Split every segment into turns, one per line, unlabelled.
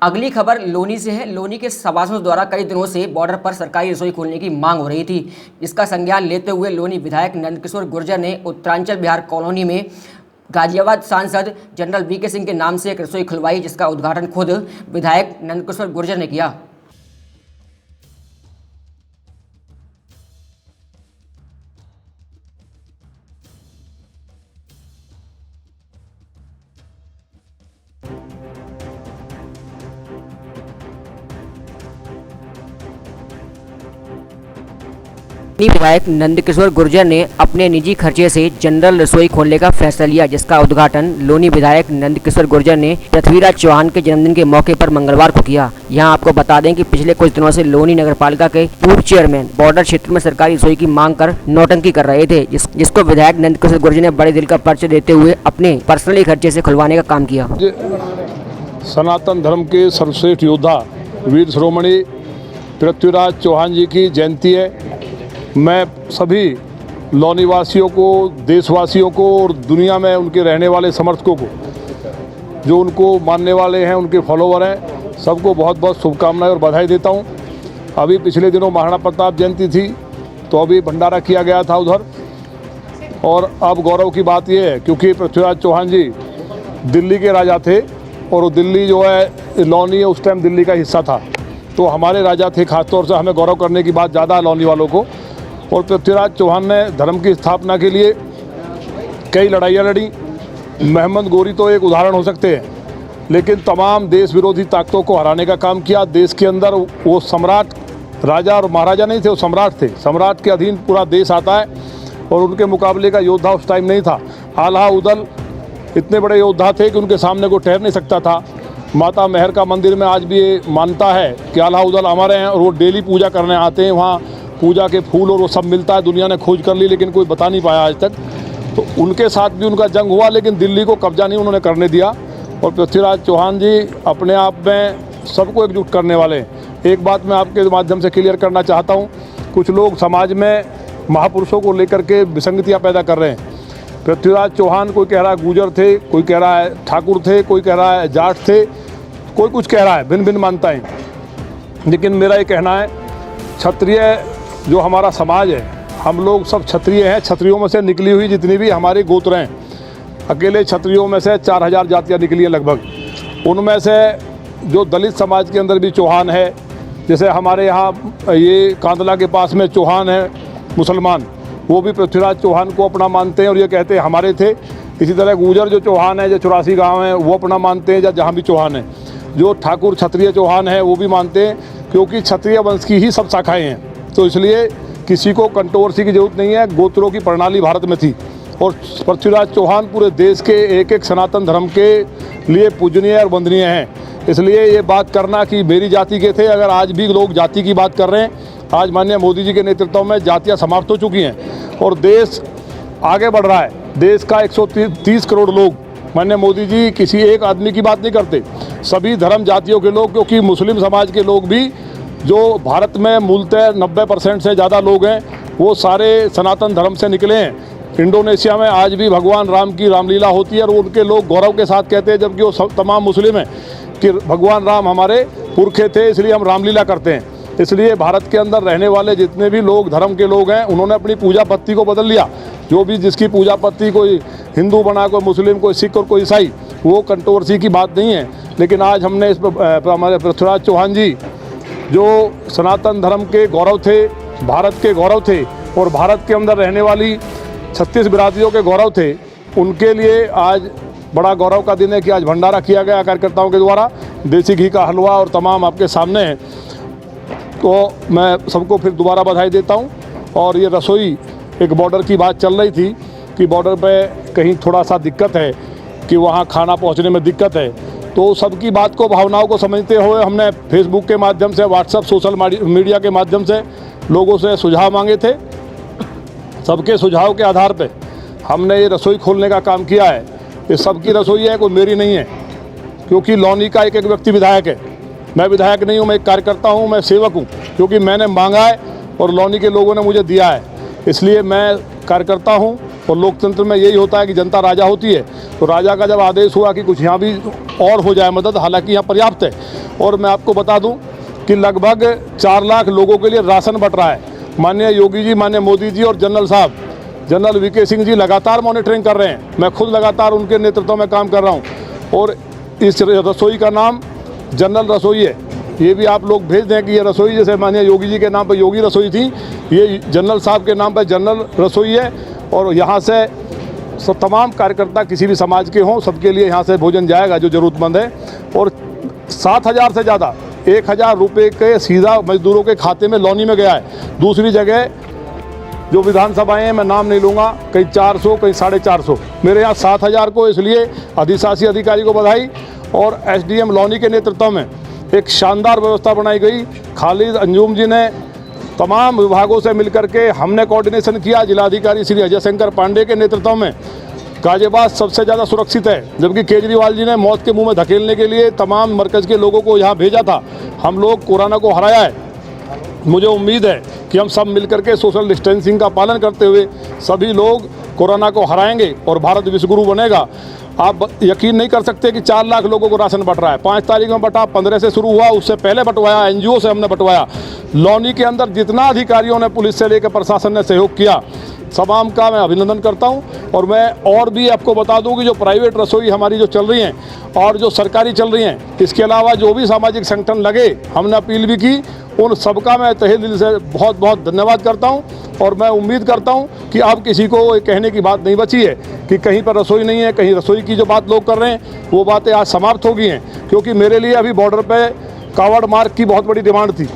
अगली खबर लोनी से है। लोनी के सभासदों द्वारा कई दिनों से बॉर्डर पर सरकारी रसोई खोलने की मांग हो रही थी। इसका संज्ञान लेते हुए लोनी विधायक नंदकिशोर गुर्जर ने उत्तरांचल बिहार कॉलोनी में गाजियाबाद सांसद जनरल वीके सिंह के नाम से एक रसोई खुलवाई, जिसका उद्घाटन खुद विधायक नंदकिशोर गुर्जर ने किया। विधायक नंदकिशोर गुर्जर ने अपने निजी खर्चे से जनरल रसोई खोलने का फैसला लिया, जिसका उद्घाटन लोनी विधायक नंदकिशोर गुर्जर ने पृथ्वीराज चौहान के जन्मदिन के मौके पर मंगलवार को किया। यहां आपको बता दें कि पिछले कुछ दिनों से लोनी नगरपालिका के पूर्व चेयरमैन बॉर्डर क्षेत्र में सरकारी रसोई की मांग कर नौटंकी कर रहे थे, जिसको विधायक नंदकिशोर गुर्जर ने बड़े दिल का परिचय देते हुए अपने पर्सनली खर्चे से खुलवाने का काम किया।
सनातन धर्म के सर्वश्रेष्ठ योद्धा वीर शिरोमणि पृथ्वीराज चौहान जी की जयंती है। मैं सभी लोनी वासियों को, देशवासियों को और दुनिया में उनके रहने वाले समर्थकों को, जो उनको मानने वाले हैं, उनके फॉलोवर हैं, सबको बहुत बहुत शुभकामनाएं और बधाई देता हूं। अभी पिछले दिनों महाराणा प्रताप जयंती थी, तो अभी भंडारा किया गया था उधर। और अब गौरव की बात यह है, क्योंकि पृथ्वीराज चौहान जी दिल्ली के राजा थे और वो दिल्ली जो है लोनी उस टाइम दिल्ली का हिस्सा था, तो हमारे राजा थे। खासतौर से हमें गौरव करने की बात ज़्यादा है लोनी वालों को। और पृथ्वीराज चौहान ने धर्म की स्थापना के लिए कई लड़ाइयाँ लड़ी। महमद गोरी तो एक उदाहरण हो सकते हैं, लेकिन तमाम देश विरोधी ताकतों को हराने का काम किया। देश के अंदर वो सम्राट, राजा और महाराजा नहीं थे, वो सम्राट थे। सम्राट के अधीन पूरा देश आता है और उनके मुकाबले का योद्धा उस टाइम नहीं था। आल्हा उदल इतने बड़े योद्धा थे कि उनके सामने कोई ठहर नहीं सकता था। माता मेहर का मंदिर में आज भी ये मानता है कि आल्हा उदल हमारे हैं और वो डेली पूजा करने आते हैं। वहाँ पूजा के फूल और वो सब मिलता है। दुनिया ने खोज कर ली, लेकिन कोई बता नहीं पाया आज तक। तो उनके साथ भी उनका जंग हुआ, लेकिन दिल्ली को कब्जा नहीं उन्होंने करने दिया। और पृथ्वीराज चौहान जी अपने आप में सबको एकजुट करने वाले हैं। एक बात मैं आपके माध्यम से क्लियर करना चाहता हूँ, कुछ लोग समाज में महापुरुषों को लेकर के विसंगतियाँ पैदा कर रहे हैं। पृथ्वीराज चौहान कोई कह रहा है गुजर थे, कोई कह रहा है ठाकुर थे, कोई कह रहा है जाट थे, कोई कुछ कह रहा है, भिन्न भिन्न मान्यताएं। लेकिन मेरा ये कहना है, क्षत्रिय जो हमारा समाज है, हम लोग सब क्षत्रिय हैं। क्षत्रियों में से निकली हुई जितनी भी हमारी गोत्र हैं, अकेले क्षत्रियों में से 4000 जातियाँ निकली हैं लगभग। उनमें से जो दलित समाज के अंदर भी चौहान है, जैसे हमारे यहाँ ये कांदला के पास में चौहान है मुसलमान, वो भी पृथ्वीराज चौहान को अपना मानते हैं और ये कहते हैं हमारे थे। इसी तरह गुजर जो चौहान है, जो 84 गाँव हैं, वो अपना मानते हैं, या जहाँ भी चौहान है। जो ठाकुर क्षत्रिय चौहान है वो भी मानते हैं, क्योंकि क्षत्रिय वंश की ही सब शाखाएँ हैं। तो इसलिए किसी को कंट्रोवर्सी की जरूरत नहीं है। गोत्रों की प्रणाली भारत में थी और पृथ्वीराज चौहान पूरे देश के एक एक सनातन धर्म के लिए पूजनीय और वंदनीय हैं। इसलिए ये बात करना कि मेरी जाति के थे, अगर आज भी लोग जाति की बात कर रहे हैं, आज माननीय मोदी जी के नेतृत्व में जातियाँ समाप्त हो चुकी हैं और देश आगे बढ़ रहा है। देश का 130 करोड़ लोग, माननीय मोदी जी किसी एक आदमी की बात नहीं करते, सभी धर्म जातियों के लोग, क्योंकि मुस्लिम समाज के लोग भी जो भारत में मूलतः 90% से ज़्यादा लोग हैं, वो सारे सनातन धर्म से निकले हैं। इंडोनेशिया में आज भी भगवान राम की रामलीला होती है और उनके लोग गौरव के साथ कहते हैं, जबकि वो तमाम मुस्लिम हैं, कि भगवान राम हमारे पुरखे थे, इसलिए हम रामलीला करते हैं। इसलिए भारत के अंदर रहने वाले जितने भी लोग धर्म के लोग हैं, उन्होंने अपनी पूजा पत्ती को बदल लिया। जो भी जिसकी पूजा पत्ती, कोई हिंदू बना, कोई मुस्लिम, कोई सिख और कोई ईसाई, वो कंट्रोवर्सी की बात नहीं है। लेकिन आज हमने इस हमारे पृथ्वीराज चौहान जी जो सनातन धर्म के गौरव थे, भारत के गौरव थे और भारत के अंदर रहने वाली 36 बिरादरियों के गौरव थे, उनके लिए आज बड़ा गौरव का दिन है कि आज भंडारा किया गया कार्यकर्ताओं के द्वारा। देसी घी का हलवा और तमाम आपके सामने है। तो मैं सबको फिर दोबारा बधाई देता हूं। और ये रसोई, एक बॉर्डर की बात चल रही थी कि बॉर्डर पे कहीं थोड़ा सा दिक्कत है, कि वहाँ खाना पहुँचने में दिक्कत है, तो सबकी बात को, भावनाओं को समझते हुए हमने फेसबुक के माध्यम से, व्हाट्सएप, सोशल मीडिया के माध्यम से लोगों से सुझाव मांगे थे। सबके सुझाव के आधार पे हमने ये रसोई खोलने का काम किया है। ये सबकी रसोई है, कोई मेरी नहीं है, क्योंकि लोनी का एक एक व्यक्ति विधायक है। मैं विधायक नहीं हूँ, मैं एक कार्यकर्ता हूँ, मैं सेवक हूँ, क्योंकि मैंने मांगा है और लोनी के लोगों ने मुझे दिया है। इसलिए मैं कार्यकर्ता हूँ और लोकतंत्र में यही होता है कि जनता राजा होती है। तो राजा का जब आदेश हुआ कि कुछ यहाँ भी और हो जाए मदद, हालांकि यहाँ पर्याप्त है। और मैं आपको बता दूँ कि लगभग 4 लाख लोगों के लिए राशन बट रहा है। माननीय योगी जी, माननीय मोदी जी और जनरल साहब, जनरल वीके सिंह जी लगातार मॉनिटरिंग कर रहे हैं। मैं खुद लगातार उनके नेतृत्व में काम कर रहा हूँ। और इस रसोई का नाम जनरल रसोई है। ये भी आप लोग भेज दें कि ये रसोई जैसे माननीय योगी जी के नाम पर योगी रसोई थी, ये जनरल साहब के नाम पर जनरल रसोई है। और यहाँ से सब तमाम कार्यकर्ता किसी भी समाज के हों, सबके लिए यहाँ से भोजन जाएगा जो ज़रूरतमंद है। और 7,000 से ज़्यादा 1,000 रुपये के सीधा मजदूरों के खाते में लौनी में गया है। दूसरी जगह जो विधानसभाएं हैं, मैं नाम नहीं लूँगा, कहीं 400 कहीं 450, मेरे यहाँ 7,000 को, इसलिए अधिशासी अधिकारी को बधाई। और एसडीएम लौनी के नेतृत्व में एक शानदार व्यवस्था बनाई गई। खालिद अंजुम जी ने तमाम विभागों से मिलकर के हमने कोऑर्डिनेशन किया। जिलाधिकारी श्री अजय शंकर पांडे के नेतृत्व में गाजियाबाद सबसे ज़्यादा सुरक्षित है, जबकि केजरीवाल जी ने मौत के मुंह में धकेलने के लिए तमाम मरकज़ के लोगों को यहाँ भेजा था। हम लोग कोरोना को हराया है। मुझे उम्मीद है कि हम सब मिलकर के सोशल डिस्टेंसिंग का पालन करते हुए सभी लोग कोरोना को हराएंगे और भारत विश्वगुरु बनेगा। आप यकीन नहीं कर सकते कि 4 लाख लोगों को राशन बट रहा है। 5 तारीख में बटा, 15 से शुरू हुआ, उससे पहले बंटवाया, एनजीओ से हमने बंटवाया। लौनी के अंदर जितना अधिकारियों ने, पुलिस से लेकर प्रशासन ने सहयोग किया, तमाम का मैं अभिनंदन करता हूं। और मैं और भी आपको बता दूं कि जो प्राइवेट रसोई हमारी जो चल रही हैं और जो सरकारी चल रही हैं, इसके अलावा जो भी सामाजिक संगठन लगे, हमने अपील भी की, उन सबका मैं तहे दिल से बहुत बहुत धन्यवाद करता हूं। और मैं उम्मीद करता हूं कि अब किसी को कहने की बात नहीं बची है कि कहीं पर रसोई नहीं है, कहीं रसोई की जो बात लोग कर रहे हैं वो बातें आज समाप्त हो गई हैं। क्योंकि मेरे लिए अभी बॉर्डर पे कावड़ मार्ग की बहुत बड़ी डिमांड थी।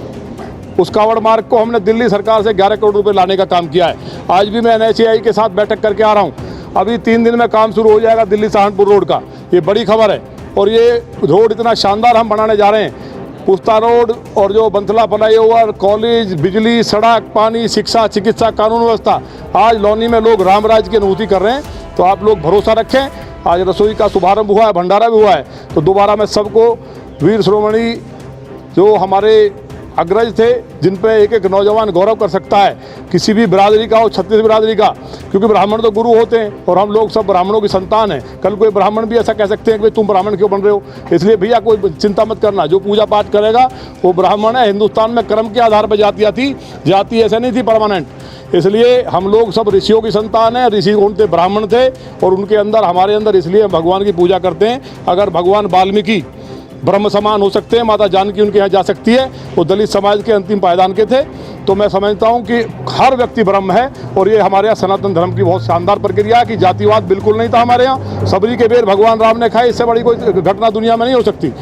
उस कावड़ मार्ग को हमने दिल्ली सरकार से 11 करोड़ रुपए लाने का काम किया है। आज भी मैं NHAI के साथ बैठक करके आ रहा हूँ। अभी 3 दिन में काम शुरू हो जाएगा दिल्ली सहारनपुर रोड का। ये बड़ी खबर है। और ये रोड इतना शानदार हम बनाने जा रहे हैं। पुस्ता रोड और जो बंथला फ्लाईओवर, कॉलेज, बिजली, सड़क, पानी, शिक्षा, चिकित्सा, कानून व्यवस्था, आज लौनी में लोग रामराज की अनुभूति कर रहे हैं। तो आप लोग भरोसा रखें। आज रसोई का शुभारंभ हुआ है, भंडारा भी हुआ है। तो दोबारा मैं सबको वीर शिरोमणि जो हमारे अग्रज थे, जिन पे एक एक नौजवान गौरव कर सकता है, किसी भी बिरादरी का हो, छत्तीस बिरादरी का, क्योंकि ब्राह्मण तो गुरु होते हैं और हम लोग सब ब्राह्मणों की संतान हैं। कल कोई ब्राह्मण भी ऐसा कह सकते हैं कि तुम ब्राह्मण क्यों बन रहे हो। इसलिए भैया कोई चिंता मत करना, जो पूजा पाठ करेगा वो ब्राह्मण है। हिंदुस्तान में कर्म के आधार पर जातियाँ थी, जाति ऐसे नहीं थी परमानेंट। इसलिए हम लोग सब ऋषियों की संतान हैं। ऋषि उनके ब्राह्मण थे और उनके अंदर, हमारे अंदर, इसलिए भगवान की पूजा करते हैं। अगर भगवान वाल्मीकि ब्रह्म समान हो सकते हैं, माता जानकी उनके यहाँ जा सकती है, वो दलित समाज के अंतिम पायदान के थे। तो मैं समझता हूँ कि हर व्यक्ति ब्रह्म है। और ये हमारे यहाँ सनातन धर्म की बहुत शानदार प्रक्रिया है कि जातिवाद बिल्कुल नहीं था हमारे यहाँ। सबरी के बेर भगवान राम ने खाए, इससे बड़ी कोई घटना दुनिया में नहीं हो सकती।